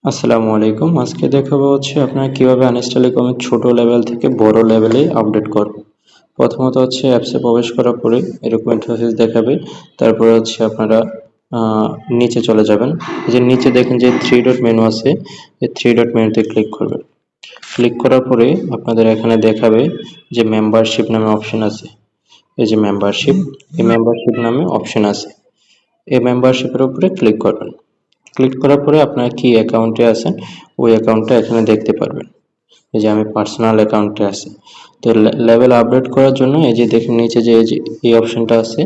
আসসালামু আলাইকুম। আজকে দেখাবো হচ্ছে আপনারা কিভাবে আনইনস্টল কমের ছোট লেভেল থেকে বড় লেভেলে আপডেট করবেন। প্রথমত হচ্ছে অ্যাপসে প্রবেশ করার পরে এরকম ইন্টারফেস দেখাবে। তারপরে হচ্ছে আপনারা নিচে চলে যাবেন। এই যে নিচে দেখেন যে থ্রি ডট মেনু আছে, এই থ্রি ডট মেনুতে ক্লিক করবেন। ক্লিক করার পরে আপনাদের এখানে দেখাবে যে মেম্বারশিপ নামে অপশন আছে। এই যে মেম্বারশিপ, এই মেম্বারশিপ নামে অপশন আছে। এই মেম্বারশিপের উপরে ক্লিক করবেন। ক্লিক করার পরে আপনারা কি অ্যাকাউন্টে আছেন ওই অ্যাকাউন্টটা এখানে দেখতে পারবেন। এই যে আমি পার্সোনাল অ্যাকাউন্টে আছি। তো লেভেল আপডেট করার জন্য এই যে দেখুন নিচে যে এই অপশনটা আছে,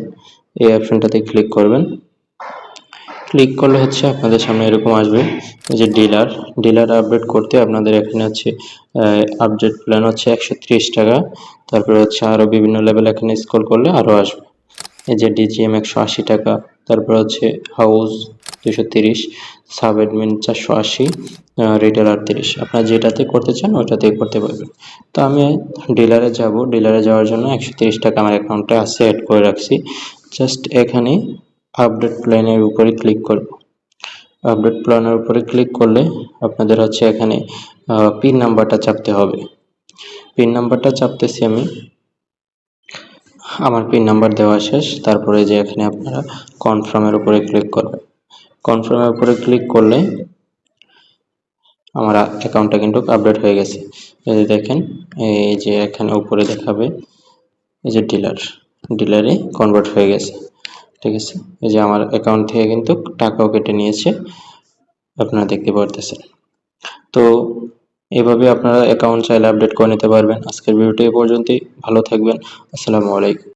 এই অপশনটাতে ক্লিক করবেন। ক্লিক করলে হচ্ছে আপনাদের সামনে এরকম আসবে। এই যে ডিলার আপডেট করতে আপনাদের এখানে হচ্ছে আপডেট প্ল্যান হচ্ছে 130 টাকা। তারপরে হচ্ছে আরও বিভিন্ন লেভেল এখানে স্ক্রল করলে আরও আসবে। এই যে ডিজিএম 180 টাকা, তারপর হচ্ছে হাউস 230, সাব অ্যাডমিন 480, রিটেল 38। আপনারা যেটাতে করতে চান ওইটাতেই করতে পারবেন। তো আমি ডিলারে যাব, ডিলারে যাওয়ার জন্য 130 টাকা আমার অ্যাকাউন্টে আছে, অ্যাড করে রাখছি। জাস্ট এখানে আপডেট প্ল্যানের উপরে ক্লিক করব। আপডেট প্ল্যানের উপরে ক্লিক করলে আপনাদের হচ্ছে এখানে পিন নাম্বারটা চাপতে হবে। পিন নাম্বারটা চাপতেছি আমি। আমার পিন নাম্বার দেওয়া শেষ। তারপরে যে এখানে আপনারা কনফার্মের উপরে ক্লিক করবেন। কনফার্মের উপরে ক্লিক করলে আমার অ্যাকাউন্টটা কিন্তু আপডেট হয়ে গেছে। এই যে দেখেন, এই যে এখানে উপরে দেখাবে এই যে ডিলারে কনভার্ট হয়ে গেছে। ঠিক আছে, এই যে আমার অ্যাকাউন্ট থেকে কিন্তু টাকাও কেটে নিয়েছে, আপনারা দেখতে পারতেছেন। তো এভাবে আপনারা অ্যাকাউন্ট চাইলে আপডেট করে নিতে পারবেন। আজকের ভিডিওটি এ পর্যন্তই। ভালো থাকবেন। আসসালামু আলাইকুম।